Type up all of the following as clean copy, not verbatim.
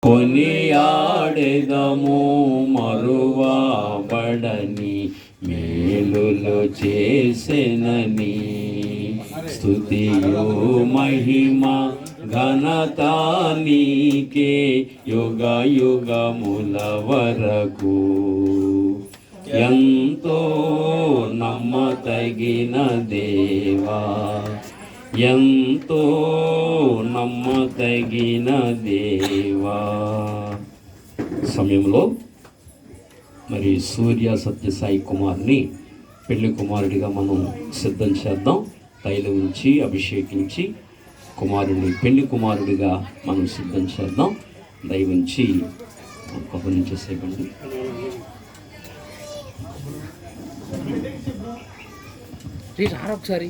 కొనియాడెదము మరువబడని మేలులు చేసెనని. స్తుతియు మహిమ ఘనత నీకే యుగ యుగముల వరకు. ఎంతో నమ్మతగిన దేవా, ఎంతో నమ్మతగిన దేవా. సమయంలో మరి సూర్య సత్యసాయి కుమార్ని పెళ్లి కుమారుడిగా మనం సిద్ధం చేద్దాం. తైలం ఉంచి అభిషేకించి కుమారుడిని పెళ్లి కుమారుడిగా మనం సిద్ధం చేద్దాం. దయవుంచి కబుర్ని చేసేయండి. రారా ఒకసారి,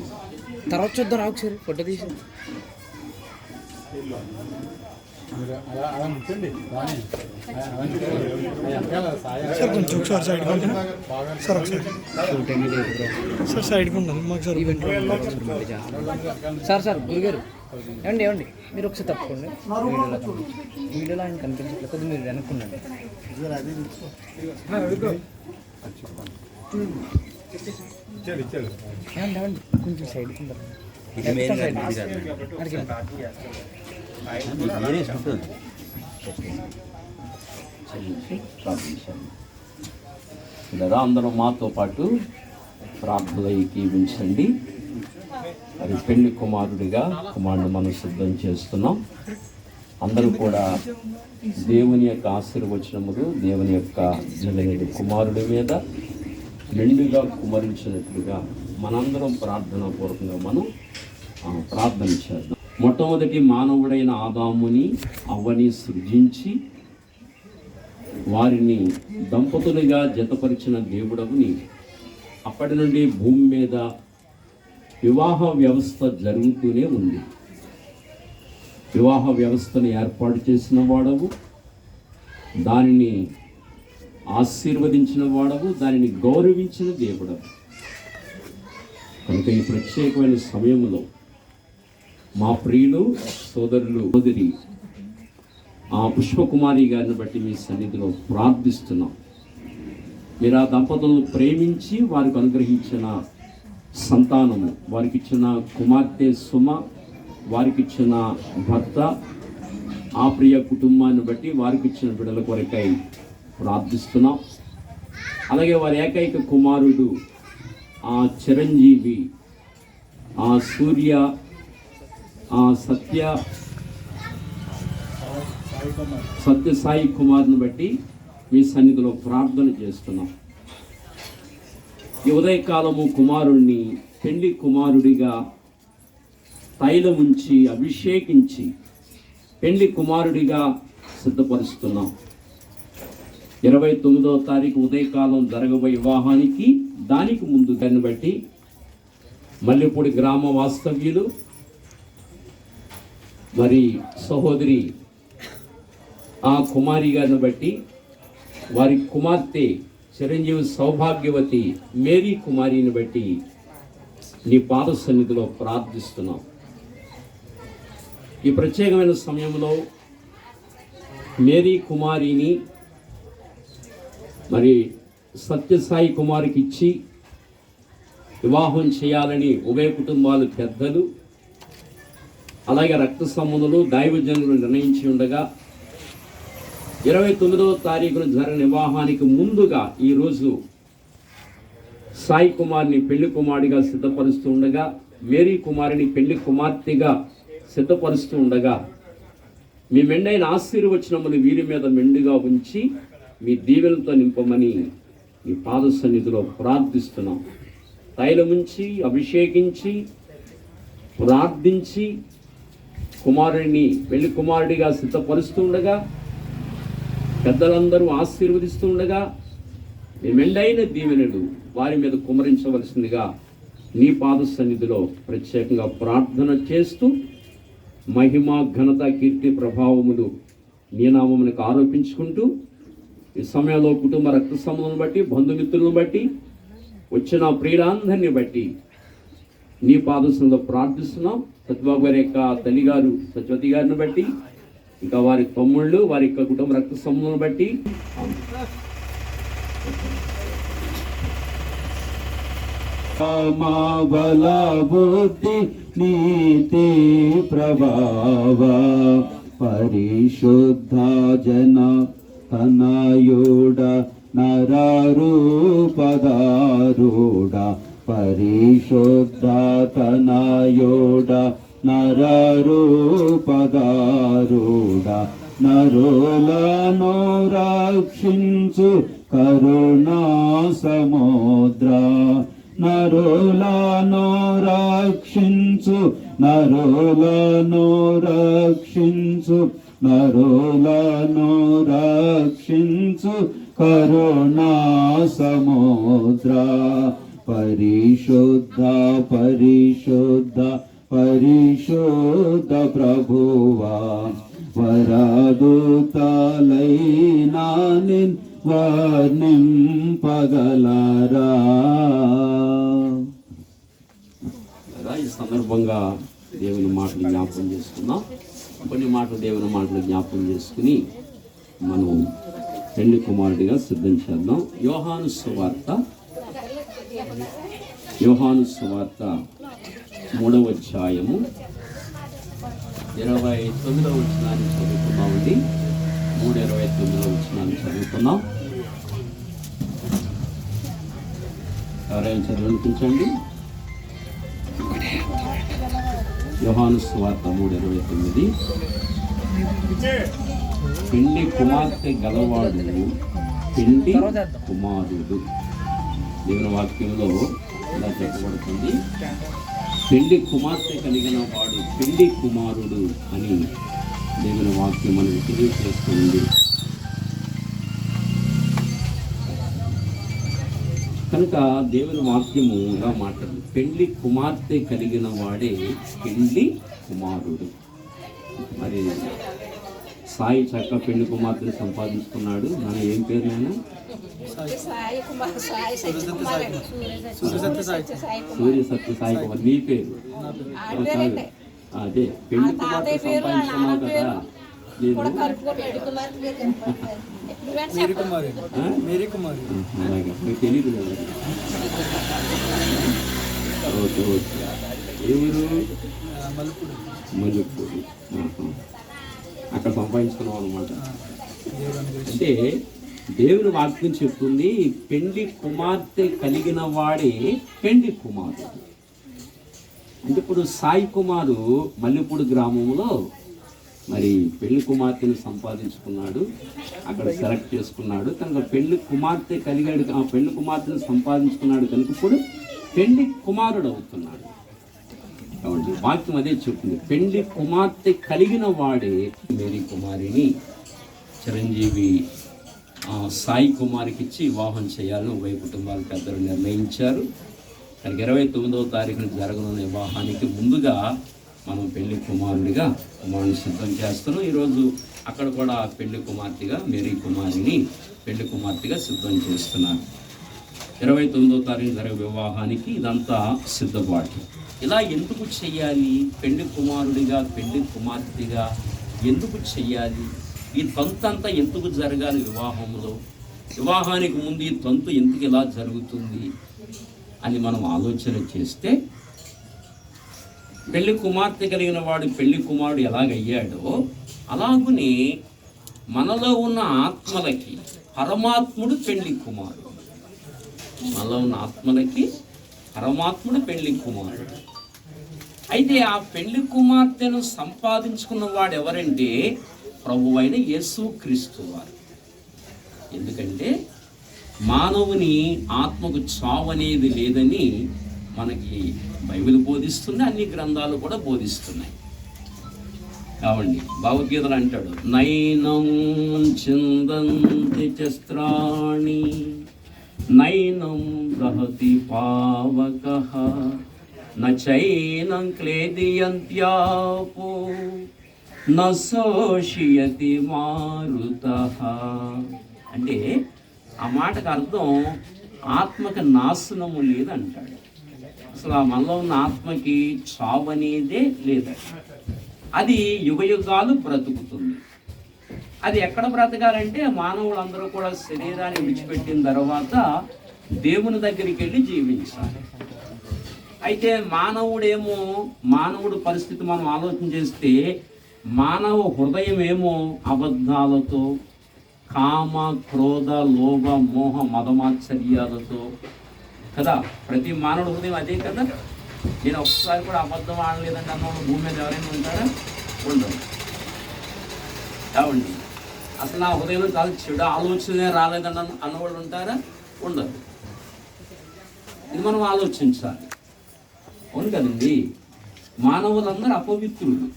తర్వాత చూద్దాం. రా ఒకసారి ఫోటో తీసి. సార్ కొంచెం ఒకసారి సైడ్ సార్, ఒకసారి సార్ సైడ్కి ఉండాలి మాకు సార్. ఈవెంట్ సార్ గురుగారు ఏమండి ఏమండి మీరు ఒకసారి తప్పుకోండి. వీడియోలో ఆయన కనిపించట్లేదు, కొద్దిగా మీరు వెనక్కుండండి. ఏమండి కొంచెం సైడ్కి ఉండాలి. లేదా అందరూ మాతో పాటు ప్రార్థనలు ఏకీవించండి. అది పెళ్లి కుమారుడిగా కుమారుడు మనం సిద్ధం చేస్తున్నాం. అందరూ కూడా దేవుని యొక్క ఆశీర్వచనములు దేవుని యొక్క జలగడి కుమారుడి మీద మెండుగా కుమరించినట్లుగా మనందరం ప్రార్థనాపూర్వకంగా మనం ప్రార్థన చేద్దాం. మొట్టమొదటి మానవుడైన ఆదాముని అవ్వని సృజించి వారిని దంపతులుగా జతపరిచిన దేవుడవుని. అప్పటి నుండి భూమి మీద వివాహ వ్యవస్థ జరుగుతూనే ఉంది. వివాహ వ్యవస్థను ఏర్పాటు చేసిన వాడవు, దానిని ఆశీర్వదించిన వాడవు, దానిని గౌరవించిన దేవుడవు. కనుక ఈ ప్రత్యేకమైన సమయంలో మా ప్రియులు సోదరి ఆ పుష్పకుమారి గారిని బట్టి మీ సన్నిధిలో ప్రార్థిస్తున్నాం. మీరు ఆ దంపతులను ప్రేమించి వారికి అనుగ్రహించిన సంతానము, వారికి ఇచ్చిన కుమార్తె సుమ, వారికి ఇచ్చిన భర్త, ఆ ప్రియ కుటుంబాన్ని బట్టి వారికి ఇచ్చిన బిడ్డల కొరకై ప్రార్థిస్తున్నాం. అలాగే వారి ఏకైక కుమారుడు ఆ చిరంజీవి, ఆ సూర్య, ఆ సత్యసాయి కుమార్ని బట్టి మీ సన్నిధిలో ప్రార్థన చేస్తున్నాం. ఈ ఉదయకాలము కుమారుణ్ణి పెళ్లి కుమారుడిగా తైలముంచి అభిషేకించి పెళ్లి కుమారుడిగా సిద్ధపరుస్తున్నాం. 29వ తారీఖు ఉదయకాలం జరగబోయే వివాహానికి దానికి ముందు దాన్ని బట్టి మల్లెపూడి గ్రామ వాస్తవ్యులు మరి సహోదరి ఆ కుమారి గారిని బట్టి వారి కుమార్తె చిరంజీవి సౌభాగ్యవతి మేరీ కుమారిని బట్టి నీ పాద సన్నిధిలో ప్రార్థిస్తున్నాం. ఈ ప్రత్యేకమైన సమయంలో మేరీ కుమారిని మరి సత్యసాయి కుమారికి ఇచ్చి వివాహం చేయాలని ఉభయ కుటుంబాలు పెద్దలు అలాగే రక్త సంబంధులు దైవజనులు నిర్ణయించి ఉండగా 29వ తారీఖున జరిగిన వివాహానికి ముందుగా ఈరోజు సాయి కుమార్ని పెళ్లి కుమారుడిగా సిద్ధపరుస్తూ ఉండగా, మేరీ కుమారిని పెళ్లి కుమార్తెగా సిద్ధపరుస్తూ ఉండగా మీ మెండైన ఆశీర్వచనములు వీరి మీద మెండుగా ఉంచి మీ దీవెనతో నింపమని మీ పాద సన్నిధిలో ప్రార్థిస్తున్నాం. తైలముంచి అభిషేకించి ప్రార్థించి కుమారుడిని పెళ్లి కుమారుడిగా సిద్ధపరుస్తూ ఉండగా, పెద్దలందరూ ఆశీర్వదిస్తూ ఉండగా మీ మెండైన దీవెనలు వారి మీద కుమరించవలసిందిగా నీ పాద సన్నిధిలో ప్రత్యేకంగా ప్రార్థన చేస్తూ మహిమ ఘనత కీర్తి ప్రభావములు నీ నామమునకు ఆరోపించుకుంటూ ఈ సమయంలో కుటుంబ రక్త సంబంధం బట్టి బంధుమిత్రులను బట్టి వచ్చిన ప్రియులందరినీ బట్టి నీ పాదశంలో ప్రార్థిస్తున్నాం. సత్యబాబు గారి యొక్క తల్లిగారు సత్యవతి గారిని బట్టి ఇంకా వారి తమ్ముళ్ళు వారి యొక్క కుటుంబ రక్త సంబంధం బట్టి బల బుద్ధి నీతి ప్రభావ పరిశుద్ధ జన తనయుడ నరరూపదారుడ పరిశుద్ధ తనయుడ నరరూపదారుడ నరులను రక్షించు కరుణా సముద్ర నరులను రక్షించు నరులను రక్షించు నరులను రక్షించు కరుణా సముద్ర పరిశుద్ధ పరిశుద్ధ పరిశుద్ధ ప్రభువా వరదూతలైనా నిన్ వర్ణింపగలరా. ఈ సందర్భంగా దేవుని మాటలు జ్ఞాపకం చేసుకుందాం. కొన్ని మాటలు దేవుని మాటలు జ్ఞాపకం చేసుకుని మనం పెళ్లి కుమారుడిగా సిద్ధం చేద్దాం. యోహాను సువార్త 3వ అధ్యాయము 29వ వచనాన్ని చదువుకున్నామండి. 3:29వ వచనాన్ని చదువుకున్నాం. ఎవరైనా చదివించండి. యోహాను సువార్త 3:29. పెళ్లి కుమార్తె గలవాడు పెళ్లి కుమారుడు. దేవుని వాక్యంలో ఇలా చెప్పబడుతుంది, పెళ్లి కుమార్తె కలిగిన వాడు పెళ్లి కుమారుడు అని దేవుని వాక్యం మనకు తెలియజేస్తుంది. కనుక దేవుని వాక్యము ఇలా మాట్లాడు, పెళ్లి కుమార్తె కలిగిన వాడే పెళ్లి కుమారుడు. మరి సాయి చక్క పెళ్లి కుమార్తెను సంపాదించుకున్నాడు. మన ఏం పేరు నేను సూర్య సత్య సాయి కుమార్. మీ పేరు అదే పెళ్లి కుమార్తె సంపాదించుకున్నావు కదా. నేను అలాగే మీకు తెలియదు కదా. Okay okay. ఏ ఊరు? మల్లెపూడి. అక్కడ సంపాదించుకున్నాం అనమాట. అంటే దేవుని వాక్యం చెప్తుంది, పెళ్లి కుమార్తె కలిగిన వాడే పెళ్లి కుమారుడు. అంటే ఇప్పుడు సాయి కుమారు మల్లెపూడి గ్రామంలో మరి పెళ్లి కుమార్తెను సంపాదించుకున్నాడు, అక్కడ సెలెక్ట్ చేసుకున్నాడు. కనుక పెళ్లి కుమార్తె కలిగాడు, ఆ పెళ్లి కుమార్తెను సంపాదించుకున్నాడు కనుక ఇప్పుడు పెళ్లి కుమారుడు అవుతున్నాడు. కాబట్టి వాక్యం అదే చెప్తుంది, పెళ్లి కుమార్తె కలిగిన వాడే మేరీ కుమారిని చిరంజీవి సాయి కుమారికి ఇచ్చి వివాహం చేయాలని ఉభయ కుటుంబాల పెద్దలు నిర్ణయించారు. కనుక 29వ తారీఖున జరగనున్న వివాహానికి ముందుగా మనం పెళ్లి కుమారుడిగా కుమారుని సిద్ధం చేస్తున్నాం. ఈరోజు అక్కడ కూడా పెళ్లి కుమార్తెగా మేరీ కుమారిని పెళ్లి కుమార్తెగా సిద్ధం చేస్తున్నారు. 29వ తారీఖు జరిగే వివాహానికి ఇదంతా సిద్ధపాటు. ఇలా ఎందుకు చెయ్యాలి? పెళ్లి కుమారుడిగా పెళ్లి కుమార్తెగా ఎందుకు చెయ్యాలి? ఈ తంతు అంతా ఎందుకు జరగాలి? వివాహానికి ముందు ఈ తంతు ఎందుకు ఇలా జరుగుతుంది అని మనం ఆలోచన చేస్తే, పెళ్లి కుమార్తె కలిగిన వాడు పెళ్లి కుమారుడు ఎలాగయ్యాడో అలాగునే మనలో ఉన్న ఆత్మలకి పరమాత్ముడు పెళ్లి కుమారుడు. మనలో ఉన్న ఆత్మలకి పరమాత్ముడు పెళ్లి కుమారుడు. అయితే ఆ పెళ్లి కుమార్తెను సంపాదించుకున్న వాడు ఎవరంటే ప్రభువైన యేసుక్రీస్తు వారు. ఎందుకంటే మానవుని ఆత్మకు చావు అనేది లేదని మనకి బైబిల్ బోధిస్తుంది, అన్ని గ్రంథాలు కూడా బోధిస్తున్నాయి. కావండి భగవద్గీతలు అంటాడు, నైనం చిందంతి చస్త్రాణి నైనం దహతి పావకః నైనం క్లేదయంత్యాపో నశోషయతి మారుతః. అంటే ఆ మాటకు అర్థం ఆత్మకి నాశనము లేదంటాడు. అసలు ఆ మనలో ఉన్న ఆత్మకి చావు అనేదే లేదంట. అది యుగయుగాలు బ్రతుకుతుంది. అది ఎక్కడ బ్రతకాలంటే మానవులందరూ కూడా శరీరాన్ని విడిచిపెట్టిన తర్వాత దేవుని దగ్గరికి వెళ్ళి జీవించాలి. అయితే మానవుడు పరిస్థితి మనం ఆలోచన చేస్తే మానవ హృదయం ఏమో అబద్ధాలతో, కామ, క్రోధ, లోభ, మోహ, మదమాత్సర్యాలతో కదా. ప్రతి మానవుడు హృదయం అదే కదా. నేను ఒక్కసారి కూడా అబద్ధం ఆడలేదంటే అన్నవాడు భూమి మీద ఎవరైనా ఉంటారా? ఉండదు. కావండి అసలు నా హృదయంలో చాలా చెడు ఆలోచనే రాలేదని అన్నవాళ్ళు ఉంటారా? ఉండదు. ఇది మనం ఆలోచించాలి. అవును కదండి. మానవులందరూ అపవిత్రులు.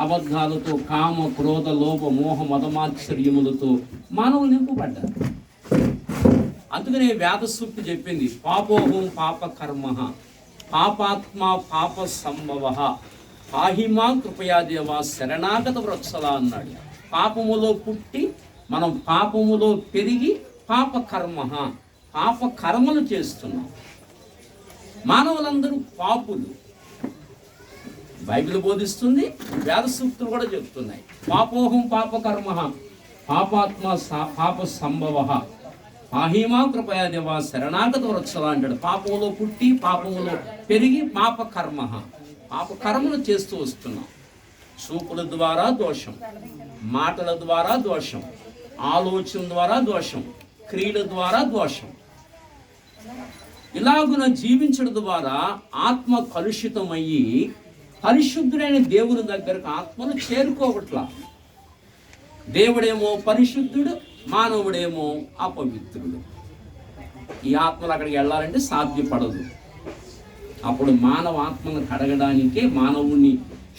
అబద్ధాలతో, కామ, క్రోధ, లోభ, మోహ, మదమాత్సర్యములతో మానవులు నింపబడ్డారు. అందుకనే వేద సూక్తి చెప్పింది, పాపోహం పాప కర్మ పాపాత్మ పాప సంభవ పాహిమా కృపయా దేవ శరణాగత వృత్సల అన్నాడు. పాపములో పుట్టి మనం పాపములో పెరిగి పాప కర్మలు చేస్తున్నాం. మానవులందరూ పాపులు. బైబిల్ బోధిస్తుంది, వేద సూక్తులు కూడా చెప్తున్నాయి. పాపోహం పాప కర్మ పాపాత్మ పాప సంభవ పాహిమా కృపయా దేవ శరణాగత వృత్సల అంటాడు. పాపములో పుట్టి పాపములో పెరిగి పాప కర్మలు చేస్తూ వస్తున్నాం. చూపుల ద్వారా దోషం, మాటల ద్వారా దోషం, ఆలోచన ద్వారా దోషం, క్రియల ద్వారా దోషం. ఇలాగున జీవించడం ద్వారా ఆత్మ కలుషితమయ్యి పరిశుద్ధుడైన దేవుని దగ్గరకు ఆత్మను చేరుకోవట్లా. దేవుడేమో పరిశుద్ధుడు, మానవుడేమో అపవిత్రుడు. ఈ ఆత్మలు అక్కడికి వెళ్ళాలంటే సాధ్యపడదు. అప్పుడు మానవ ఆత్మను కడగడానికే, మానవుని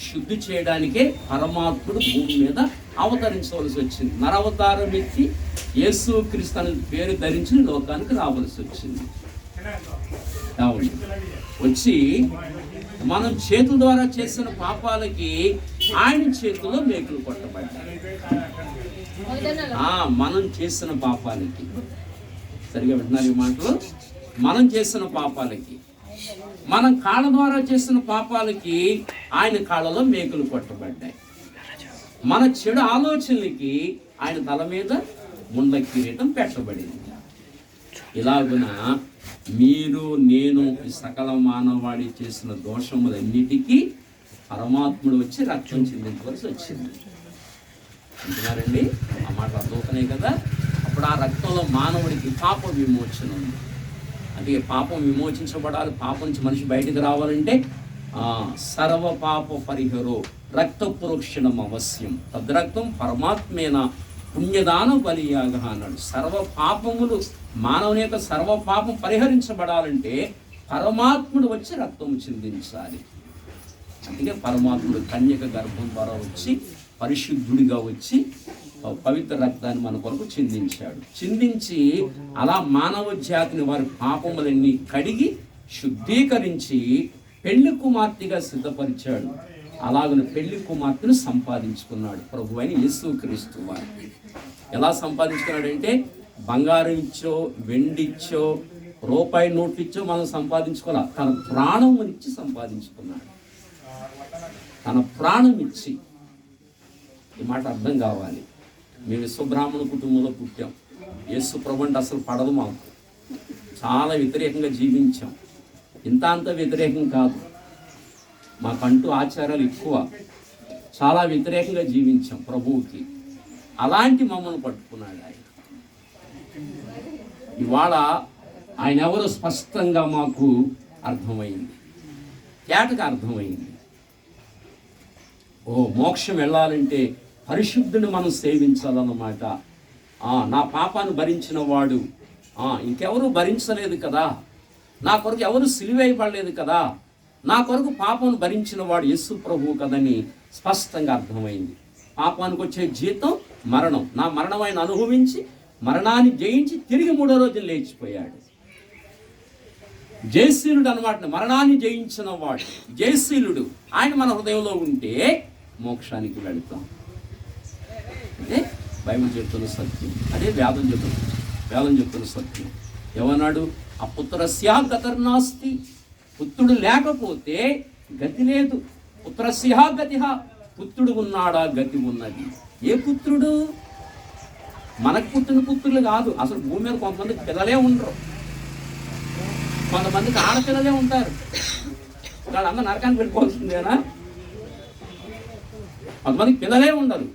శుద్ధి చేయడానికే పరమాత్ముడు భూమి మీద అవతరించవలసి వచ్చింది. నరవతారం ఎత్తి యేసు క్రీస్తు అనే పేరు ధరించి లోకానికి రావలసి వచ్చింది. వచ్చి మనం చేతుల ద్వారా చేసిన పాపాలకి ఆయన చేతుల్లో మేకులు కొట్టబడ్డాయి. మనం చేసిన పాపాలకి, సరిగా వింటున్నారు ఈ మాటలు, మనం చేసిన పాపాలకి, మనం కాళ్ళ ద్వారా చేసిన పాపాలకి ఆయన కాళ్ళలో మేకులు కొట్టబడ్డాయి. మన చెడు ఆలోచనలకి ఆయన తల మీద ముండ కిరీటం పెట్టబడింది. ఇలాగున మీరు నేను సకల మానవాళి చేసిన దోషములన్నిటికీ పరమాత్ముడు వచ్చి రక్తం చెందించవలసి వచ్చింది. అంటున్నారండి, ఆ మాట అర్థమవుతున్నాయి కదా. అప్పుడు ఆ రక్తంలో మానవుడికి పాప విమోచన ఉంది. అందుకే పాపం విమోచించబడాలి. పాపం నుంచి మనిషి బయటికి రావాలంటే సర్వ పాప పరిహరో రక్త పురోక్షణం అవశ్యం, తద్రక్తం పరమాత్మేన పుణ్యదాన బలియాగ అన్నాడు. సర్వ పాపములు, మానవుని యొక్క సర్వ పాపం పరిహరించబడాలంటే పరమాత్ముడు వచ్చి రక్తం చిందించాలి. అందుకే పరమాత్ముడు కన్యక గర్భం ద్వారా వచ్చి పరిశుద్ధుడిగా వచ్చి పవిత్ర రక్తాన్ని మన కొరకు చిందించాడు. చిందించి అలా మానవ జాతిని వారి పాపములన్నీ కడిగి శుద్ధీకరించి పెళ్లి కుమార్తెగా సిద్ధపరిచాడు. అలాగనే పెళ్లి కుమార్తెను సంపాదించుకున్నాడు ప్రభు అయిన యేసుక్రీస్తు వారికి. ఎలా సంపాదించుకున్నాడంటే బంగారం ఇచ్చో, వెండి ఇచ్చో, రూపాయి నోట్లు ఇచ్చో మనం సంపాదించుకోవాలి. తన ప్రాణం ఇచ్చి సంపాదించుకున్నాడు. తన ప్రాణం ఇచ్చి. ఈ మాట అర్థం కావాలి. మేము విశ్వబ్రాహ్మణ కుటుంబంలో పుట్టాం. యేసు ప్రభు అంటే అసలు పడదు మాకు. చాలా వ్యతిరేకంగా జీవించాం. అంత వ్యతిరేకం కాదు, మాకంటూ ఆచారాలు ఎక్కువ. చాలా వ్యతిరేకంగా జీవించాం ప్రభువుకి. అలాంటి మమ్మల్ని పట్టుకున్నాడు ఆయన. ఇవాళ ఆయన ఎవరో స్పష్టంగా మాకు అర్థమైంది, తేటగా అర్థమైంది. మోక్షం వెళ్ళాలంటే పరిశుద్ధుని మనం సేవించాలన్నమాట. నా పాపాన్ని భరించిన వాడు ఇంకెవరు భరించలేదు కదా, నా కొరకు ఎవరు సిలువేయబడలేదు కదా, నా కొరకు పాపను భరించిన వాడు యేసు ప్రభువు కదని స్పష్టంగా అర్థమైంది. పాపానికి వచ్చే జీతం మరణం. నా మరణం ఆయన అనుభవించి మరణాన్ని జయించి తిరిగి 3వ రోజున లేచిపోయాడు. జయశీలుడు అన్నమాట. మరణాన్ని జయించిన వాడు జయశీలుడు. ఆయన మన హృదయంలో ఉంటే మోక్షానికి వెళతాం. అదే బైబిల్ చెప్తున్న సత్యం, అదే వేదం చెప్తున్న సత్యం. ఏమన్నాడు? అపుత్రస్యా గతిర్నాస్తి. పుత్రుడు లేకపోతే గతి లేదు. పుత్రస్యా గతిహ. పుత్రుడు ఉన్నాడా గతి ఉన్నది. ఏ పుత్రుడు? మనకు పుట్టిన పుత్రులు కాదు. అసలు భూమి మీద కొంతమందికి పిల్లలే ఉండరు, కొంతమందికి ఆడపిల్లలే ఉంటారు. వాళ్ళందరూ నరకానికి వెళ్ళిపోవాల్సిందేనా? కొంతమందికి పిల్లలే ఉండరు.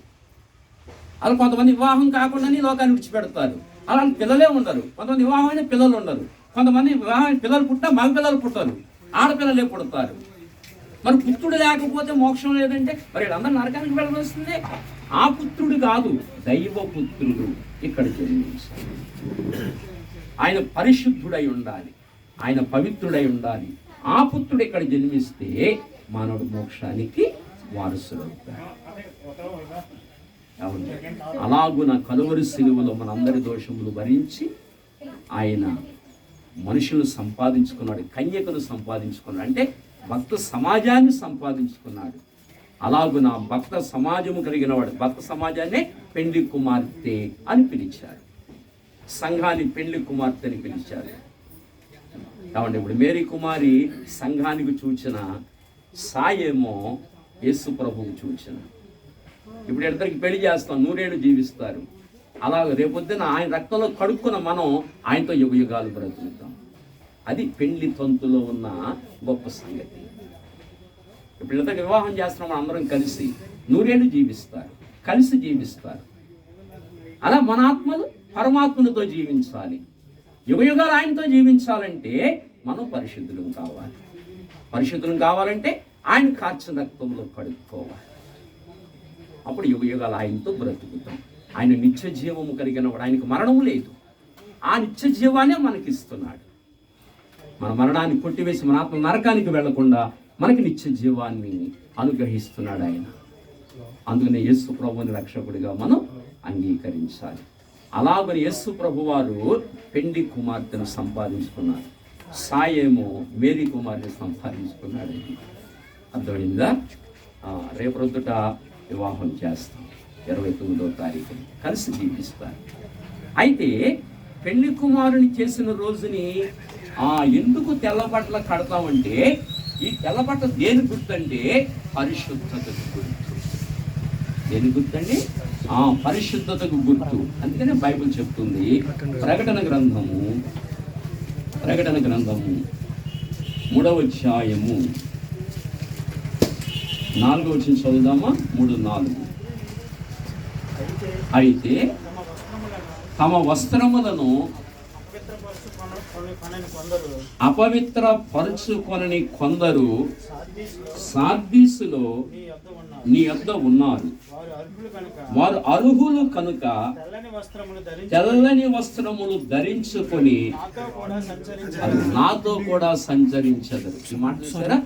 అలా కొంతమంది వివాహం కాకుండానే లోకాన్ని విడిచిపెడతారు. అలా పిల్లలే ఉండరు. కొంతమంది వివాహం అయిన పిల్లలు ఉండరు. కొంతమంది వివాహం పిల్లలు పుట్టా మగ పిల్లలు పుట్టరు, ఆడపిల్లలే పుడతారు. మరి పుత్రుడు లేకపోతే మోక్షం లేదంటే మరి వీళ్ళందరూ నరకానికి వెళ్ళవలసిందే. ఆ పుత్రుడు కాదు, దైవ పుత్రుడు ఇక్కడ జన్మించాడు. ఆయన పరిశుద్ధుడై ఉండాలి, ఆయన పవిత్రుడై ఉండాలి. ఆ పుత్రుడు ఇక్కడ జన్మిస్తే మానవుడు మోక్షానికి వారసుడవుతాడు. అలాగున కలువరి సిలువలో మనందరి దోషములు భరించి ఆయన మనుషులు సంపాదించుకున్నాడు, కన్యకను సంపాదించుకున్నాడు, అంటే భక్త సమాజాన్ని సంపాదించుకున్నాడు. అలాగున భక్త సమాజము కలిగిన వాడు, భక్త సమాజాన్నే పెండ్లి కుమార్తె అని పిలిచారు, సంఘాన్ని పెండ్లి కుమార్తె అని పిలిచారు. కాబట్టి ఇప్పుడు మేరీ కుమారి సంఘానికి సూచన, సాయేమో యేసు ప్రభువుకు సూచన. ఇప్పుడు ఇద్దరికి పెళ్లి చేస్తాం, 100 ఏళ్ళు జీవిస్తారు. అలాగే రేపొద్దున ఆయన రక్తంలో కడుక్కున్న మనం ఆయనతో యుగ యుగాలు బ్రతుకుతాం. అది పెళ్లి తంతులో ఉన్న గొప్ప సంగతి. ఇప్పుడు ఇద్దరికి వివాహం చేస్తున్నాం, మనం అందరం కలిసి 100 ఏళ్ళు జీవిస్తారు, కలిసి జీవిస్తారు. అలా మన ఆత్మలు పరమాత్మలతో జీవించాలి, యుగ యుగాలు ఆయనతో జీవించాలంటే మనం పరిశుద్ధులం కావాలి. పరిశుద్ధులం కావాలంటే ఆయన కార్చిన రక్తంలో కడుక్కోవాలి. అప్పుడు యుగ యుగాలు ఆయనతో బ్రతుకుతాం. ఆయన నిత్య జీవము కలిగిన వాడు, ఆయనకు మరణము లేదు. ఆ నిత్య జీవాన్ని మనకిస్తున్నాడు. మన మరణాన్ని కొట్టివేసి మన ఆత్మ నరకానికి వెళ్లకుండా మనకి నిత్య జీవాన్ని అనుగ్రహిస్తున్నాడు ఆయన. అందుకనే యేసు ప్రభువుని రక్షకుడిగా మనం అంగీకరించాలి. అలాగని యేసు ప్రభు వారు పెండి కుమార్తెను సంపాదించుకున్నారు, సాయేమో మేరీ కుమార్తెను సంపాదించుకున్నాడు. అర్థమైందా? రేపు రొద్దుట వివాహం చేస్తాం, 29వ తారీఖున కలిసి జీవిస్తారు. అయితే పెళ్లి కుమారుని చేసిన రోజుని ఎందుకు తెల్లబట్టలు కడతామంటే, ఈ తెల్లబట్ట దేని గుర్తంటే పరిశుద్ధతకు గుర్తు. దేని గుర్తండి? పరిశుద్ధతకు గుర్తు. అందుకనే బైబిల్ చెప్తుంది, ప్రకటన గ్రంథము 3వ అధ్యాయము 4వ వచనం చదువుదామా? 3:4. అయితే తమ వస్త్రములను అపవిత్ర పరుచుకొనని కొందరు సార్దీసులో నీ యొద్ద ఉన్నారు. వారు అర్హులు కనుక తెల్లని వస్త్రములు ధరించుకొని నాతో కూడా సంచరించదరు. ఈ మాట చూసారా?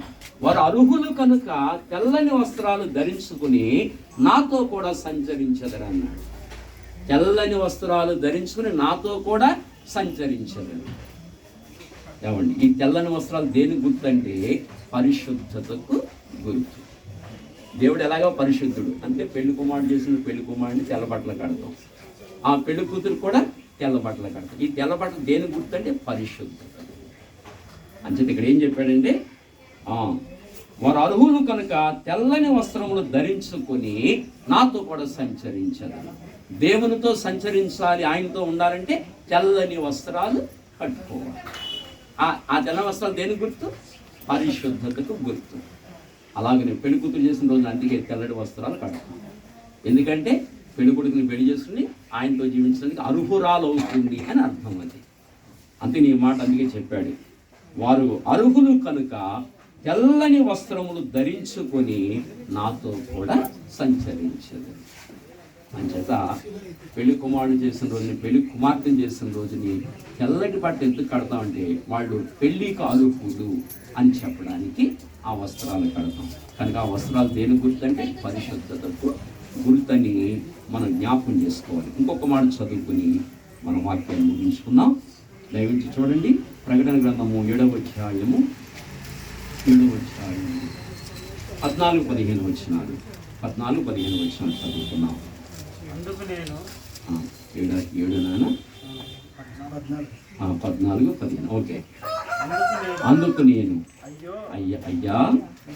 వారు అర్హులు కనుక తెల్లని వస్త్రాలు ధరించుకుని నాతో కూడా సంచరించదరు అన్నాడు. తెల్లని వస్త్రాలు ధరించుకుని నాతో కూడా సంచరించదరు. ఏమండి, ఈ తెల్లని వస్త్రాలు దేనికి గుర్తు అంటే పరిశుద్ధతకు గుర్తు. దేవుడు ఎలాగో పరిశుద్ధుడు, అంటే పెళ్లి కుమారుడు చేసిన పెళ్లి కుమారుడిని తెల్లబట్టలు కడతాం, ఆ పెళ్లి కూతురు కూడా తెల్లబట్టలు కడతాం. ఈ తెల్లబట్టలు దేనికి గుర్తు అంటే పరిశుద్ధత. అంచేత ఇక్కడ ఏం చెప్పాడంటే, వారు అర్హులు కనుక తెల్లని వస్త్రములు ధరించుకొని నాతో కూడా సంచరించారు. దేవునితో సంచరించాలి, ఆయనతో ఉండాలంటే తెల్లని వస్త్రాలు కట్టుకోవాలి. ఆ తెల్ల వస్త్రాలు దేనికి గుర్తు? పరిశుద్ధతకు గుర్తు. అలాగనే పెళ్లి కూతురు చేసిన రోజున అందుకే తెల్లటి వస్త్రాలు కడతాం. ఎందుకంటే పెళ్లి కొడుకుని పెళ్లి చేసుకుని ఆయనతో జీవించడానికి అర్హురాలు అవుతుంది అని అర్థం. అది అంతే నీ మాట అందుకే చెప్పాడు, వారు అర్హులు కనుక తెల్లని వస్త్రములు ధరించుకొని నాతో కూడా సంచరించదు. అంచేత పెళ్లి కుమారుడు చేసిన రోజుని, పెళ్లి కుమార్తెను చేసిన రోజుని తెల్లటి బట్ట ఎందుకు కడతామంటే వాళ్ళు పెళ్లికి అర్హులు అని చెప్పడానికి ఆ వస్త్రాలు కడతాం. కనుక ఆ వస్త్రాలు దేని గుర్తంటే పరిశుద్ధతకు గుర్తని మనం జ్ఞాపకం చేసుకోవాలి. ఇంకొక మాట చదువుకుని మనం వాక్యాన్ని ముగించుకుందాం. దయవించి చూడండి, ప్రకటన గ్రంథము 7వ అధ్యాయము 14-15 వచనాలు. 14-15 వచనాలు చదువుకున్నాం. అందుకు నేను 7 నాన్న 14-15. ఓకే. అందుకు నేను అయ్యో అయ్యా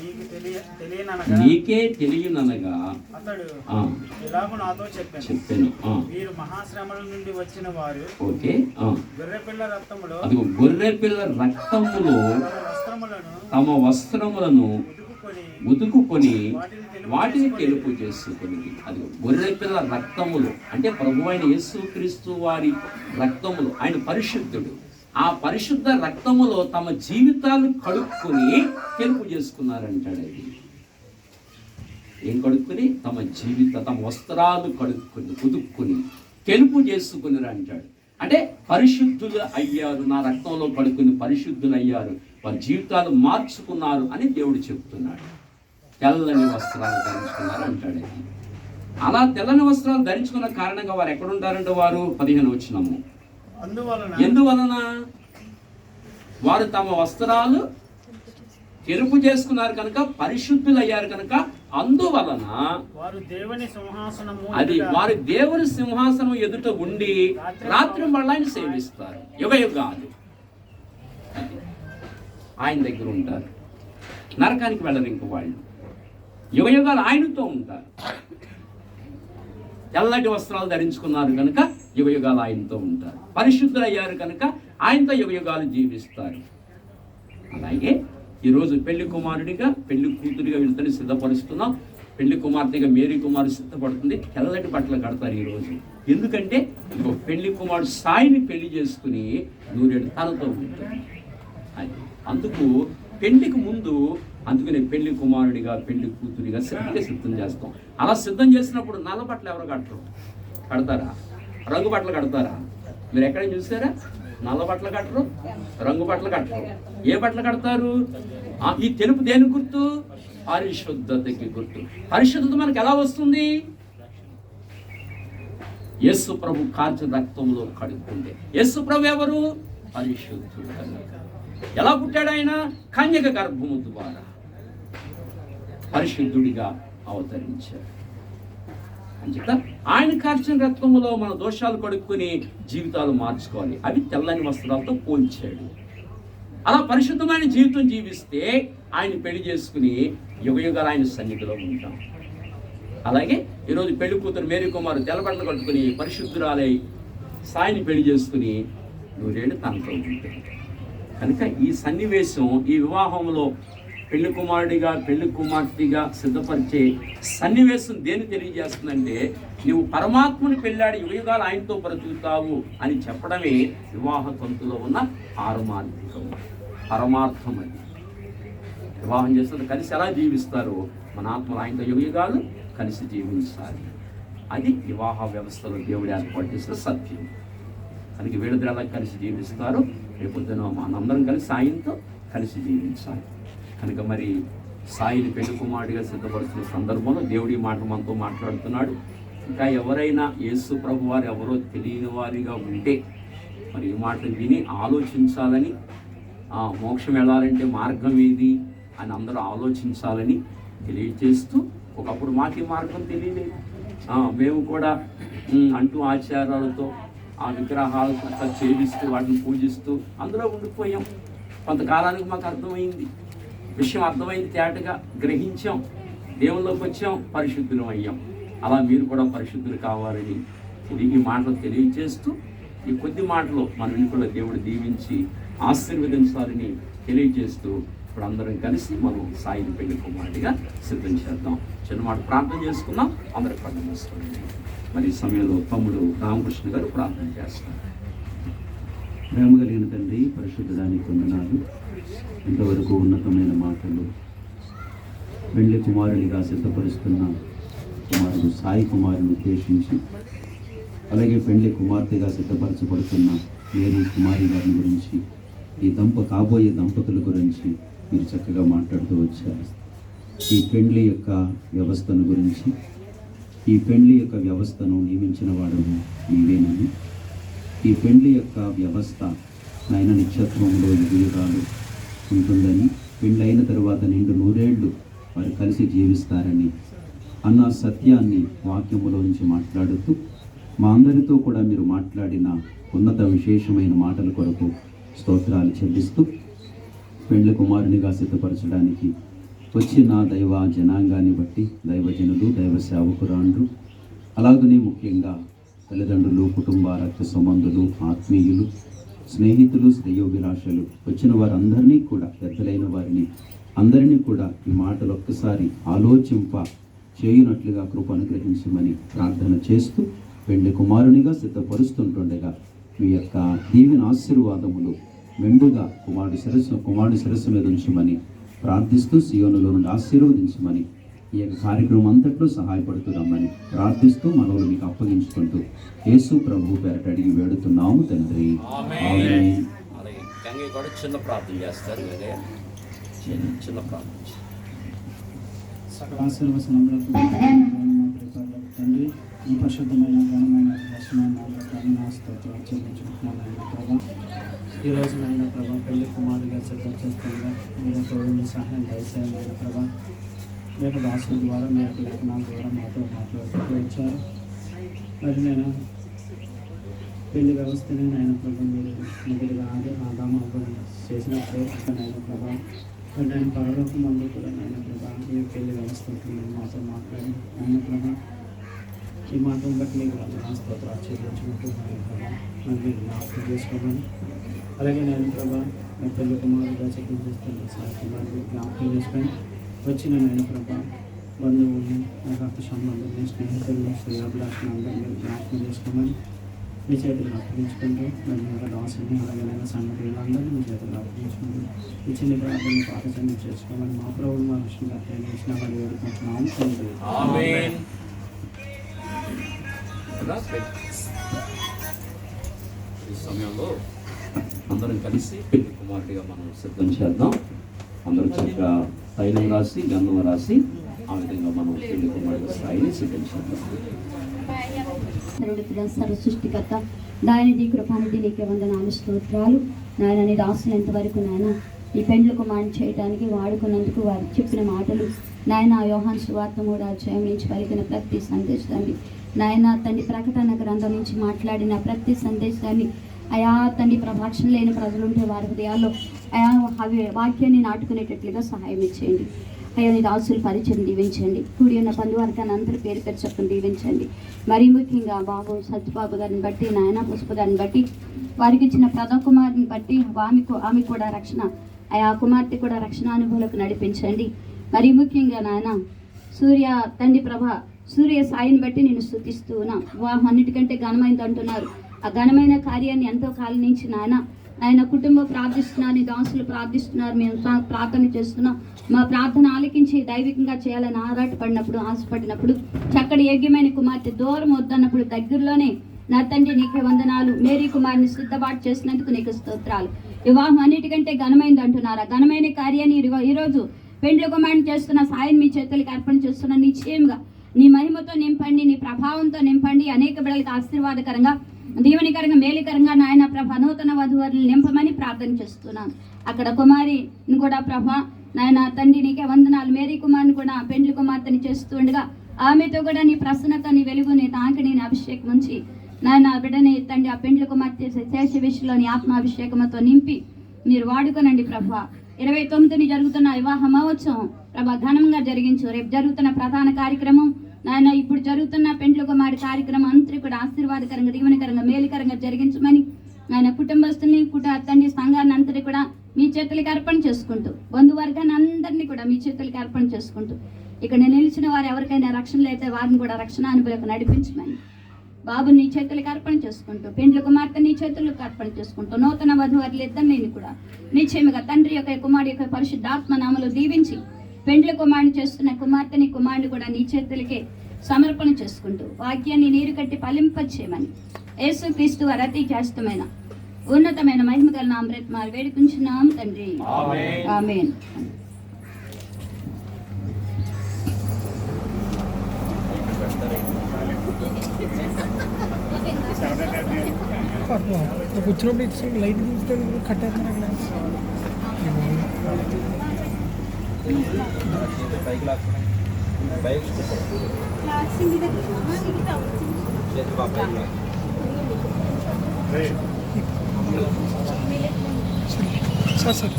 నీకు తెలియననగా నీకే తెలియననగా అతడు ఆ, ఇలాగ నాతో చెప్పాను. చెప్పాను. వీరు మహాశ్రమల నుండి వచ్చిన వారు ఓకే. గొర్రెపిల్ల రక్తములో అదిగో గొర్రె పిల్ల రక్తములో తమ వస్త్రములను తమ వస్త్రములను ఉతుకుకొని వాటిని వాటిని తెలుపు చేసుకొని, అది గొర్రె పిల్ల రక్తములు అంటే ప్రభువైన యేసుక్రీస్తు వారి రక్తములు. ఆయన పరిశుద్ధుడు. ఆ పరిశుద్ధ రక్తములో తమ జీవితాలు కడుక్కుని తెలుపు చేసుకున్నారంటాడు. అది ఏం కడుక్కుని? తమ వస్త్రాలు కడుక్కుని ఉతుక్కుని తెలుపు చేసుకుని అంటాడు. అంటే పరిశుద్ధులు అయ్యారు, నా రక్తంలో కడుక్కుని పరిశుద్ధులు అయ్యారు, వారి జీవితాలు మార్చుకున్నారు అని దేవుడు చెప్తున్నాడు. తెల్లని వస్త్రాలు ధరించుకున్నారు అంటాడు. అలా తెల్లని వస్త్రాలు ధరించుకున్న కారణంగా వారు ఎక్కడుంటారంటే వారు 15 వచనము, ఎందువలన వారు తమ వస్త్రాలు తెలుపు చేసుకున్నారు కనుక, పరిశుద్ధులు అయ్యారు కనుక, అందువలన వారు దేవుని సింహాసనం ఎదుట ఉండి రాత్రి మళ్ళీ ఆయన సేవిస్తారు. యుగ యుగాలు ఆయన దగ్గర ఉంటారు. నరకానికి వెళ్ళరు ఇంక వాళ్ళు. యుగ యుగాలు ఆయనతో ఉంటారు. తెల్లటి వస్త్రాలు ధరించుకున్నారు కనుక యుగ యుగాలు ఆయనతో ఉంటారు. పరిశుద్ధులు అయ్యారు కనుక ఆయనతో యుగ యుగాలు జీవిస్తారు. అలాగే ఈరోజు పెళ్లి కుమారుడిగా పెళ్లి కూతురిగా వీళ్ళని సిద్ధపరుస్తున్నాం. పెళ్లి కుమార్తెగా మేరీ కుమారుడు సిద్ధపడుతుంది. తెల్లటి బట్టలు కడతారు ఈరోజు. ఎందుకంటే ఇంకో పెళ్లి కుమారుడు సాయిని పెళ్లి చేసుకుని 100 ఏళ్ళు తనతో ఉంటుంది. అది అందుకు పెళ్లికి ముందు అందుకనే పెళ్లి కుమారుడిగా పెళ్లి కూతురిగా సిద్ధం చేస్తాం. అలా సిద్ధం చేసినప్పుడు నల్ల బట్టలు ఎవరు కడతారా? రంగు బట్టలు కడతారా? మీరు ఎక్కడైనా చూసారా? నల్ల బట్టలు కట్టరు, రంగు బట్టలు కట్టరు. ఏ బట్టలు కడతారు? ఈ తెలుపు దేని గుర్తు? పరిశుద్ధతకి గుర్తు. పరిశుద్ధత మనకు ఎలా వస్తుంది? యేసు ప్రభు కార్య రక్తంలో కడుక్కుంటే. యేసు ప్రభు ఎవరు? పరిశుద్ధుడు. ఎలా పుట్టాడు ఆయన? కన్యక గర్భము ద్వారా పరిశుద్ధుడిగా అవతరించాడు. అంచేత ఆయన కార్చిన రక్తములో మన దోషాలు కడుక్కుని జీవితాలు మార్చుకోవాలి. అవి తెల్లని వస్త్రాలతో పోల్చాడు. అలా పరిశుద్ధమైన జీవితం జీవిస్తే ఆయన పెళ్లి చేసుకుని యుగ యుగాలు ఆయన సన్నిధిలో ఉంటాం. అలాగే ఈరోజు పెళ్లి కూతురు మేరీ కుమారు తెల్లబట్టలు కట్టుకుని పరిశుద్ధురాలై సాయిని పెళ్లి చేసుకుని 100 ఏళ్ళు తనతో ఉంటుంది. కనుక ఈ సన్నివేశం, ఈ వివాహంలో పెళ్లి కుమారుడిగా పెళ్లి కుమార్తెగా సిద్ధపరిచే సన్నివేశం దేని తెలియజేస్తుందంటే, నువ్వు పరమాత్మని పెళ్ళాడి యుగయుగాలు ఆయనతో బ్రతుకుతావు అని చెప్పడమే వివాహ తంతులో ఉన్న పరమార్థం. అది వివాహం చేస్తున్న కలిసి ఎలా జీవిస్తారో మన ఆత్మలు ఆయనతో యుగయుగాలు కలిసి జీవించాలి. అది వివాహ వ్యవస్థలో దేవుడు ఏర్పాటు చేసిన సత్యం. కనుక వీళ్ళిద్దరు ఎలా కలిసి జీవిస్తారు? రేపొద్దున మనందరం కలిసి సాయంతో కలిసి జీవించాలి. కనుక మరి సాయిని పెళ్లి కుమారుడిగా సిద్ధపడుతున్న సందర్భంలో దేవుడి మాట మనతో మాట్లాడుతున్నాడు. ఇంకా ఎవరైనా యేసు ప్రభు వారు ఎవరో తెలియని వారిగా ఉంటే మరి ఈ మాట విని ఆలోచించాలని, మోక్షం వెళ్ళాలంటే మార్గం ఏది అని అందరూ ఆలోచించాలని తెలియజేస్తూ, ఒకప్పుడు మాకు ఈ మార్గం తెలియలేదు, మేము కూడా అంటూ ఆచారాలతో ఆ విగ్రహాలు చేయిస్తూ వాటిని పూజిస్తూ అందులో ఉండిపోయాం. కొంతకాలానికి మాకు అర్థమైంది, విషయం అర్థమైంది, తేటగా గ్రహించాం, దేవుళ్ళలోకి వచ్చాం, పరిశుద్ధులం అయ్యాం. అలా మీరు కూడా పరిశుద్ధులు కావాలని ఈ మాటలు తెలియజేస్తూ, ఈ కొద్ది మాటలు మన వెనుకలో దేవుడు దీవించి ఆశీర్వదించాలని తెలియజేస్తూ ఇప్పుడు అందరం కలిసి మనం సాయిని పెళ్లి కుమారుడిగా సిద్ధం చేద్దాం. చిన్న మాట ప్రార్థన చేసుకుందాం. అందరూ ప్రార్థన చేసుకోండి. మరి ఈ సమయంలో తమ్ముడు రామకృష్ణ గారు ప్రార్థన చేస్తారు. ప్రేమ కలిగిన తండ్రి, పరిశుద్ధడానికి వందనాలు. ఇంతవరకు ఉన్నతమైన మాటలు పెళ్లి కుమారుడిగా సిద్ధపరుస్తున్న కుమారుడు సాయి కుమారుని ఉద్దేశించి, అలాగే పెళ్లి కుమార్తెగా సిద్ధపరచబడుతున్న మేరీ కుమారి గారిని గురించి, ఈ కాబోయే దంపతుల గురించి మీరు చక్కగా మాట్లాడుతూ వచ్చారు. ఈ పెళ్లి యొక్క వ్యవస్థను గురించి, ఈ పెళ్లి యొక్క వ్యవస్థను నియమించిన వాడు నీవేనని, ఈ పెళ్లి యొక్క వ్యవస్థ నాయన నిక్షత్వంలో యుగాలు ఉంటుందని, పెళ్ళి అయిన తర్వాత నిండు 100 ఏళ్ళు వారు కలిసి జీవిస్తారని అన్న సత్యాన్ని వాక్యములోంచి మాట్లాడుతూ మా అందరితో కూడా మీరు మాట్లాడిన ఉన్నత విశేషమైన మాటల కొరకు స్తోత్రాలు చెల్లిస్తూ, పెండ్లి కుమారునిగా సిద్ధపరచడానికి వచ్చిన దైవ జనాంగాన్ని బట్టి దైవజనులు, దైవ సేవకురాండ్రు, అలాగనే ముఖ్యంగా తల్లిదండ్రులు, కుటుంబ రక్త సంబంధులు, ఆత్మీయులు, స్నేహితులు, శ్రేయోభిలాషలు వచ్చిన వారందరినీ కూడా, పెద్దలైన వారిని అందరినీ కూడా ఈ మాటలు ఒక్కసారి ఆలోచింప చేయునట్లుగా కృప అనుగ్రహించమని ప్రార్థన చేస్తూ పెండ్లి కుమారునిగా సిద్ధపరుస్తుంటుండగా మీ యొక్క దీవెన ఆశీర్వాదములు మెండుగా కుమారుడి శిరస్సు మీద ఉంచమని ప్రార్థిస్తూ సియోనులో నుండి ఆశీర్వదించమని ఈ యొక్క కార్యక్రమం అంతట్లో సహాయపడుతున్నామని ప్రార్థిస్తూ మనవులు మీకు అప్పగించుకుంటూ యేసు ప్రభు పేరట అడిగి వేడుతున్నాము తండ్రి. ఆమేన్. అలాగే గంగయ్య కూడా చిన్న ప్రార్థన చేస్తారు. గంగయ్య చిన్న ప్రార్థన. సకల ఆశీర్వచనములకు తండ్రి, ఈ పరిశుద్ధమైన ఘనమైన దర్శనమైన నా స్తోత్రాలు చెల్లించుకుంటున్నాను ప్రభా. ఈ రోజునైనా ప్రభా పెళ్లి కుమారుడిగా సిద్ధం చేస్తుండగా మీరు తోడుని సహాయం దయచేయాలైన ప్రభా. మీరు దాసుల ద్వారా మీరు లేఖనాల ద్వారా మాతో మాట్లాడుతూ వచ్చారు. మరి నేను పెళ్లి వ్యవస్థని నాయన ప్రభా మీరు మొదటిగా ఆదాము అవ్వడం చేసినప్పుడు నాయన ప్రభా నేను పరలోకం మందు కూడా నాయన ప్రభా ఈ పెళ్లి వ్యవస్థ ఉంటుంది మాతో మాట్లాడి నాయన ప్రభా ఈ మాటను బట్టి మీకు నా స్తోత్రాలు చెల్లించుకుంటూ నాయన ప్రభా మరి మీరు జ్ఞాపకం చేసుకోమని, అలాగే నేను ప్రభా నా పెళ్లి కుమారుగా చెక్కిం చేస్తున్న సాయి కుమారుడు జ్ఞాపకం చేసుకొని వచ్చిన నాయన ప్రభా బంధువుల్ని, నా రక్త సంబంధుల్ని, స్నేహితుల్ని, శ్రేయాభిలాషను అందరినీ జ్ఞాపకం చేసుకోమని మీ చేతులు అప్పగించుకుంటూ మరి దాసుని అలాగే నేను సంఘటనలందరినీ మీ చేతులు అప్పగించుకుంటూ ఈ చిన్న ప్రార్థన పాఠశాలను చేసుకోమని మా ప్రభువు మా విషయంగా తెలియజేసిన మరి వేడుకుంటున్నాము తండ్రి. ఆమేన్. ఈ సమయంలో అందరం కలిసి పెళ్లి కుమారుడిగా మనం సిద్ధం చేద్దాం. అందరూ చక్కగా తైలం రాసి, గంధం రాసి ఆ విధంగా మనం పెళ్లి కుమారుడి స్థాయిని సిద్ధం చేద్దాం. సర్వ సృష్టికర్త నాయనది కృపానిధి నీకే వందనాలు స్తోత్రాలు. నాయన నీ దాసులు ఎంతవరకు నాయన ఈ పెండ్లు కుమారుని చేయడానికి వాడుకున్నందుకు వారు చెప్పిన మాటలు నాయన యోహాను సువార్త 3వ అధ్యాయం నుంచి పలికిన ప్రతి సందేశాన్ని నాయన తండ్రి ప్రకటన గ్రంథం నుంచి మాట్లాడిన ప్రతి సందేశాన్ని అయా తండ్రి ప్రభాషణ లేని ప్రజలుంటే వారి హృదయాల్లో అయా అవి వాక్యాన్ని నాటుకునేటట్లుగా సహాయం ఇచ్చేయండి. అయ్యా నీ దాసులు పరిచయం దీవించండి. కూడి ఉన్న బంధువర్గాన్ని అందరూ పేరు పేరు చెప్పని దీవించండి. మరీ ముఖ్యంగా బాబు సత్యబాబు గారిని బట్టి, నాయన పుష్ప గారిని బట్టి, వారికి ఇచ్చిన ప్రథమ కుమారుని బట్టి ఆమె కూడా రక్షణ, ఆ కుమార్తె కూడా రక్షణ అనుభవాలకు నడిపించండి. మరీ ముఖ్యంగా నాయన సూర్య తండ్రి ప్రభ సూర్య సాయిని బట్టి నేను స్తుతిస్తూ ఉన్నా. వివాహం అన్నిటికంటే ఘనమైంది అంటున్నారు. ఆ ఘనమైన కార్యాన్ని ఎంతో కాలం నుంచి ఆయన కుటుంబం ప్రార్థిస్తున్నారు, నీ దాసులు ప్రార్థిస్తున్నారు, మేము ప్రార్థన చేస్తున్నాం. మా ప్రార్థన ఆలకించి దైవికంగా చేయాలని ఆరాటపడినప్పుడు, ఆశపడినప్పుడు చక్కటి యోగ్యమైన కుమార్తె దూరం వద్దన్నప్పుడు దగ్గరలోనే నా తండ్రి నీకే వందనాలు. మేరీ కుమార్ని సిద్ధపాటు చేసినందుకు నీకు స్తోత్రాలు. వివాహం అన్నిటికంటే ఘనమైంది అంటున్నారు. ఆ ఘనమైన కార్యాన్ని ఈరోజు పెండ్లి కుమారుని చేస్తున్న సాయం మీ చేతులకి అర్పణ చేస్తున్న నిశ్చయంగా నీ మహిమతో నింపండి, నీ ప్రభావంతో నింపండి. అనేక బిడ్డలకు ఆశీర్వాదకరంగా, దీవెనికరంగా, మేలుకరంగా నాయన ప్రభ నూతన వధువులను నింపమని ప్రార్థన చేస్తున్నాను. అక్కడ కుమారిని కూడా ప్రభ నాయన తండ్రి నీకే వందనాలు. మేరీ కుమార్ని కూడా పెండ్లి కుమార్తెని చేస్తుండగా ఆమెతో కూడా నీ ప్రసన్నత, నీ వెలుగు, నీ తాకిని, నీ అభిషేకం ఉంచి నాయన బిడ్డని తండ్రి ఆ పెండ్లి కుమార్తె శేష విషయంలోని ఆత్మాభిషేకంతో నింపి మీరు వాడుకోనండి ప్రభ. 29ని జరుగుతున్న వివాహ మహోత్సవం ప్రభ ఘనంగా జరిగించు. రేపు జరుగుతున్న ప్రధాన కార్యక్రమం నాయన ఇప్పుడు జరుగుతున్న పెండ్లి కుమారి కార్యక్రమం అంతా కూడా ఆశీర్వాదకరంగా, దీవెనకరంగా, మేలుకరంగా జరిగించమని ఆయన కుటుంబస్తుల్ని తండ్రి సంఘాన్ని అంతటి కూడా మీ చేతులకి అర్పణ చేసుకుంటూ, బంధువర్గాన్ని అందరినీ కూడా మీ చేతులకి అర్పణ చేసుకుంటూ, ఇక్కడ నిలిచిన వారు ఎవరికైనా రక్షణ అయితే వారిని కూడా రక్షణ అనుభవం నడిపించమని బాబు నీ చేతులకి అర్పణ చేసుకుంటూ, పెండ్లి కుమార్తె నీ చేతులకు అర్పణ చేసుకుంటూ, నూతన వధువర్లు ఇద్దరిని కూడా నిశ్చయముగా తండ్రి యొక్క కుమారుడి యొక్క పరిశుద్ధాత్మ నామములో దీవించి పెండ్లి కుమారుని చేస్తున్న కుమార్తెని కుమారుని కూడా నీ చేతులకే సమర్పణ చేసుకుంటూ వాక్యాన్ని నీరు కట్టి ఫలింపచేయమని యేసుక్రీస్తు వారి అతి శ్రేష్టమైన ఉన్నతమైన మహిమగల నామమున వేడుకుంటున్నాం తండ్రి. ఆమేన్. వచ్చినప్పుడు ఇచ్చి లైట్ చూస్తే కట్టేస్తున్నా సార్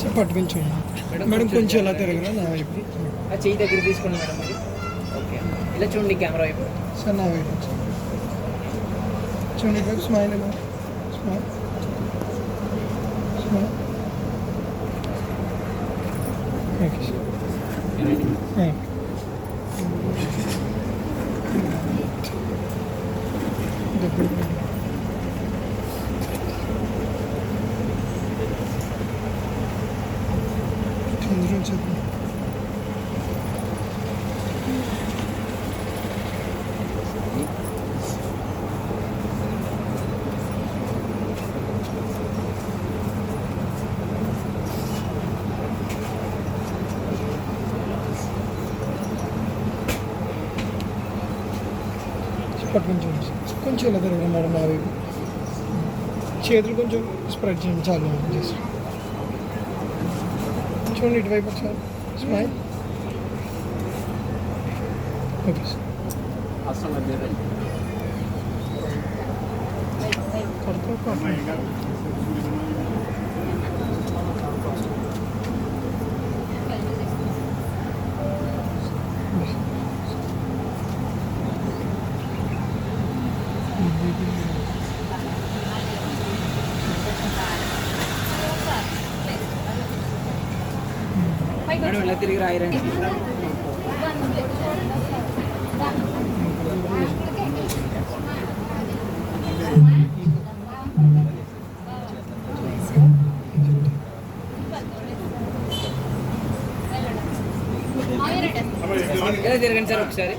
సార్ పట్టుకొని చూడండి మేడం కొంచెం ఎలా తిరగరా నా వైపు ఆ చెయ్యి దగ్గర తీసుకోండి మేడం మరి ఓకే ఇలా చూడండి కెమెరా వైపు సార్ నా వైపు చూడండి ఇటు స్మైల్ ఎలా స్మైల్ స్మైల్ ఓకే సార్ దగ్గర చంద్రుని చెప్పండి పట్టుకొని చూడండి కొంచెం ఇలా తిరగండి మేడం నా వైపు చేతులు కొంచెం స్ప్రెడ్ చేయండి చాలు చేసి చూడండి ఇటువైపు ఒకసారి స్మైల్ ఓకే సార్ మేడం ఇలా తిరిగి రాయిరండి ఇలా తిరగండి సార్ ఒకసారి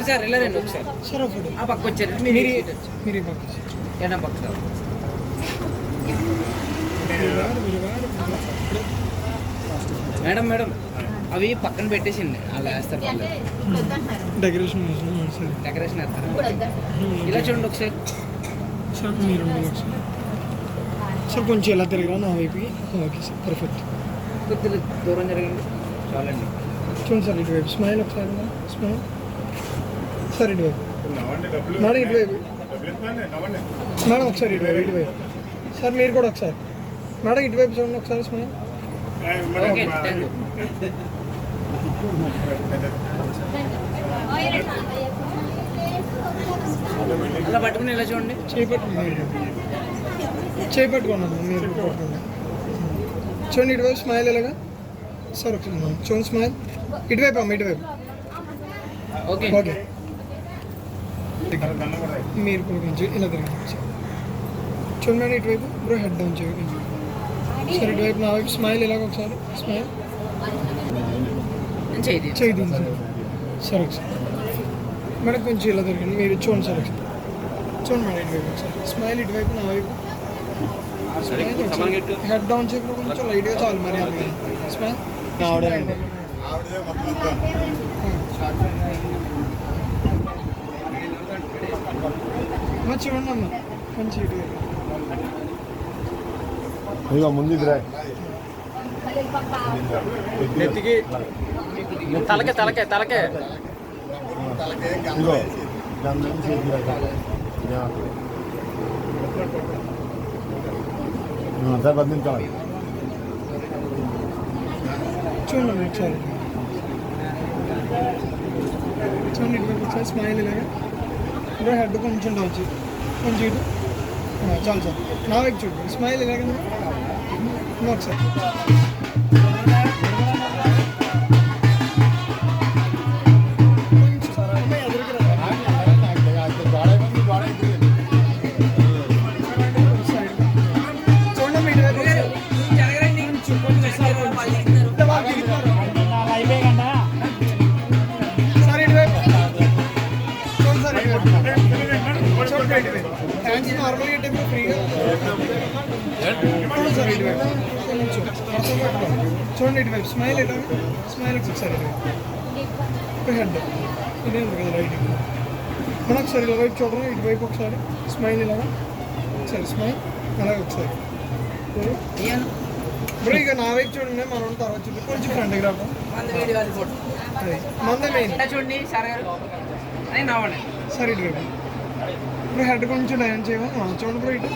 సార్ ఇలా రండి ఒకసారి సార్ ఒకటి ఆ పక్క వచ్చారు మీరు మీరు మీరు ఈ పక్క ఎడం పక్క సార్ మేడం అవి పక్కన పెట్టేసిండి అలా వేస్తారు డెకరేషన్ చేసిన సార్ డెకరేషన్ వేస్తారు ఇలా చూడండి ఒకసారి సార్ మీరు ఒకసారి సార్ కొంచెం ఎలా తిరగరా నా వైపుకి ఓకే సార్ పర్ఫెక్ట్ కొద్దిగా దూరం జరగండి చాలండి చూడండి సార్ ఇటువైపు స్మైల్ ఒకసారి స్మైల్ సార్ ఇటువైపు మేడం ఇటువైపు మేడం ఒకసారి ఇటువైపు సార్ మీరు కూడా ఒకసారి మేడం ఇటువైపు చూడండి ఒకసారి స్మైల్ ఓకే థ్యాంక్ యూ అలా పట్టుకుని ఇలా చూడండి చేపట్టుకున్నాను మీరు పట్టుకోండి చూడండి ఇటువైపు స్మైల్ ఎలాగా సార్ ఒకసారి చూడండి స్మైల్ ఇటువైపు అమ్మ ఇటువైపు ఓకే ఓకే మీరు కూడా కొంచెం ఇలా తిరిగి చూడండి ఇటువైపు బ్రో హెడ్ డౌన్ చేయండి సార్ ఇటువైపు నా వైపు స్మైల్ ఇలాగ ఒకసారి స్మైల్ చేయి దీన్ని సార్ ఒకసారి మేడం కొంచెం ఇలా తిరగండి మీరు చూడండి సార్ ఒకసారి చూడండి మేడం ఇటువైపు ఒకసారి స్మైల్ ఇటువైపు నా వైపు హెడ్ డౌన్ చేయకుండా కొంచెం లైట్గా చాలు మరి అది స్మైల్ ఆవిడే అండి చూడండి అమ్మ కొంచెం ఇటువైపు ఇక ముందు తలకే ఇగో సార్ 10 నిమిషాలు చూడండి ఒకసారి చూడండి ఇటువైపు ఒకసారి స్మైల్ ఇలాగా ఇంకా హెడ్ కొంచెం డౌన్ చేయి కొంచెం ఇటు చాలు సార్ నా వైపు చూడండి స్మైల్ ఇలాగా ఒకసారి నార్మల్గా ఫ్రీగా సార్ ఇటువైపు చూడండి ఇటువైపు స్మైల్ ఇటువైపు స్మైల్ ఒకసారి ఇటువైపు హెడ్ ఇదే ఉంది కదా రైట్ మనం ఒకసారి ఇలా వైపు చూడండి ఇటువైపు ఒకసారి స్మైల్ ఇలాగా ఒకసారి స్మైల్ అలాగే ఒకసారి బ్రో ఇక నా వైపు చూడండి మనం తర్వాత చూడండి కొంచెం ఫ్రంట్ గ్రాఫ్ మందే మెయిన్ చూడండి సార్ ఇటువైపు ఇప్పుడు హెడ్ కొంచెం డైన్ చేయమని చూడండి బ్రో ఇటు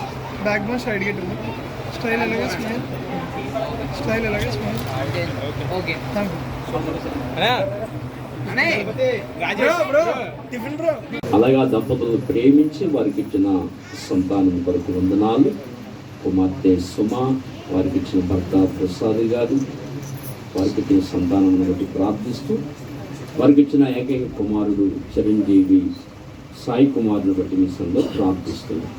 బ్యాక్ బోన్ సైడ్కి ఇటు స్టైల్ ఎలాగా స్మైల్, స్టైల్ ఎలాగా smile. Okay thank you bro. Tiffin bro. అలాగా దంపతులను ప్రేమించి వారికి ఇచ్చిన సంతానం కొరకు వందనాలు. కుమార్తె సుమ, వారికి ఇచ్చిన భర్త ప్రసాద్ గారు, వారికి ఇచ్చిన సంతానం బట్టి ప్రార్థిస్తూ, వారికి ఇచ్చిన ఏకైక కుమారుడు చిరంజీవి సాయి కుమారుని బట్టి మీ సంలో ప్రార్థిస్తున్నాం.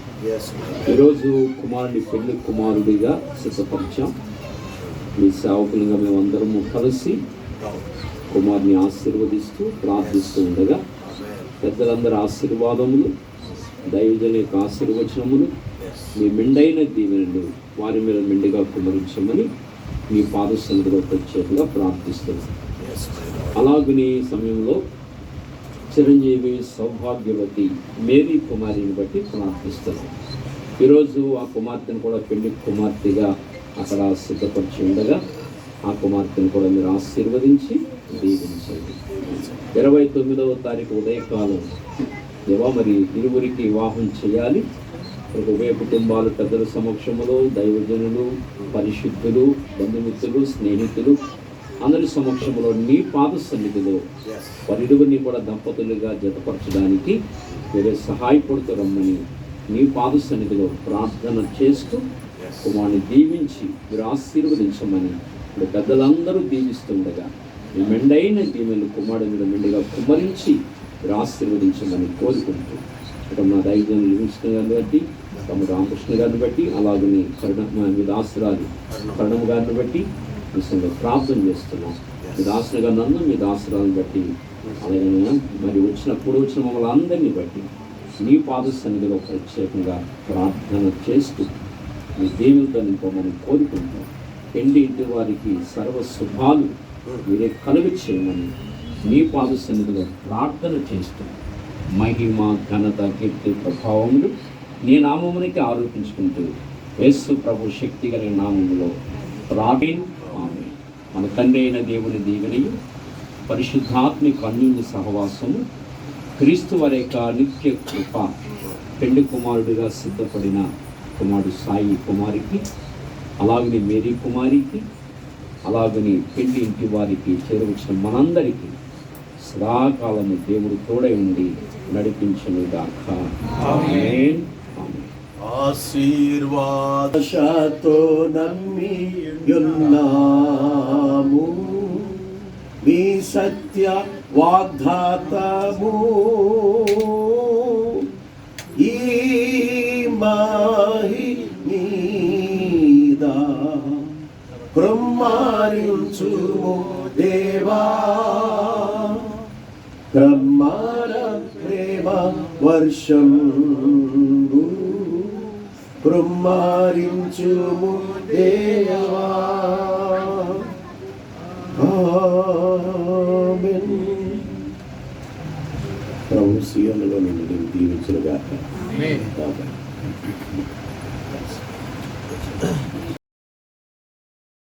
ఈరోజు కుమారుని పెళ్లి కుమారుడిగా సిద్ధపరిచాం. మీ సేవకులుగా మేమందరము కలిసి కుమారుని ఆశీర్వదిస్తూ ప్రార్థిస్తూ ఉండగా పెద్దలందరి ఆశీర్వాదములు, దైవజన యొక్క ఆశీర్వచనములు, మీ మెండైన దీవెనలు వారి మీద మెండుగా కుమరించమని మీ పాద సన్నిధిలో ప్రత్యేకంగా ప్రార్థిస్తున్నాం. అలాగని సమయంలో చిరంజీవి సౌభాగ్యవతి మేరీ కుమారిని బట్టి ప్రార్థిస్తున్నాం. ఈరోజు ఆ కుమార్తెను కూడా పెళ్లి కుమార్తెగా అక్కడ సిద్ధపరిచి ఉండగా ఆ కుమార్తెను కూడా మీరు ఆశీర్వదించి దీవించండి. 29వ తారీఖు ఉదయకాలం దేవా మరి ఇరువురికి వివాహం చేయాలి. ఉభయ కుటుంబాలు పెద్దల సమక్షంలో దైవజనులు, పరిశుద్ధులు, బంధుమిత్రులు, స్నేహితులు అందరి సమక్షంలో నీ పాద సన్నిధిలో వారిరువురిని కూడా దంపతులుగా జతపరచడానికి మీరే సహాయపడుతూ రమ్మని నీ పాద సన్నిధిలో ప్రార్థన చేస్తూ కుమారుని దీవించి మీరు ఆశీర్వదించమని ఇప్పుడు పెద్దలందరూ దీవిస్తుండగా మీ మెండైన దీవెనలు కుమారుడి మీద మెండుగా కుమ్మరించి మీరు ఆశీర్వదించమని కోరుకుంటూ ఇక్కడ మా దైవజనులు లివింగ్స్టన్ గారిని బట్టి, తమ రామకృష్ణ గారిని బట్టి, అలాగే మీ దాసరాలు కరణం గారిని బట్టి విషయంలో ప్రార్థన చేస్తున్నాం. మీ దాసుని గారు నన్ను, మీ దాసరాలను బట్టి, అలాగే మరి వచ్చిన మమ్మల్ని అందరినీ బట్టి నీ పాద సన్నిధిలో ప్రత్యేకంగా ప్రార్థన చేస్తూ మీ దేవునితో నింపమని కోరుకుంటాం. పెళ్లి ఇంటి వారికి సర్వ శుభాలు మీరే కలుగు చేయమని నీ పాద సన్నిధిలో ప్రార్థన చేస్తూ మహిమ, ఘనత, కీర్తి, ప్రభావములు నీ నామమునికి ఆరోపించుకుంటూ యేసు ప్రభు శక్తి కలిగిన నామములో ప్రార్థన. ఆమేన్. మన తండ్రి అయిన దేవుని దీవెనయు, పరిశుద్ధాత్మిక అన్యోన్య సహవాసము, క్రీస్తు వారి యొక్క నిత్య కృప, పెళ్లి కుమారుడిగా సిద్ధపడిన కుమారుడు సాయి కుమారికి, అలాగని మేరీ కుమారికి, అలాగని పెళ్లి ఇంటి వారికి చేరవచ్చిన మనందరికీ సదాకాలము దేవుడు తోడై ఉండి నడిపించునుగాక. ఆమేన్. ఆశీర్వాదశతో నమ్మియున్నాము మీ సత్య వాగ్దాతము ఈ మాహి మీద కృమ్మారించుము దేవా, బ్రహ్మాన ప్రేమ వర్షం కృమ్మారించుము దేవా. ఆమేన్. ప్రభు సీయోనులో నిన్ను దీవించునుగాక. ఆమేన్.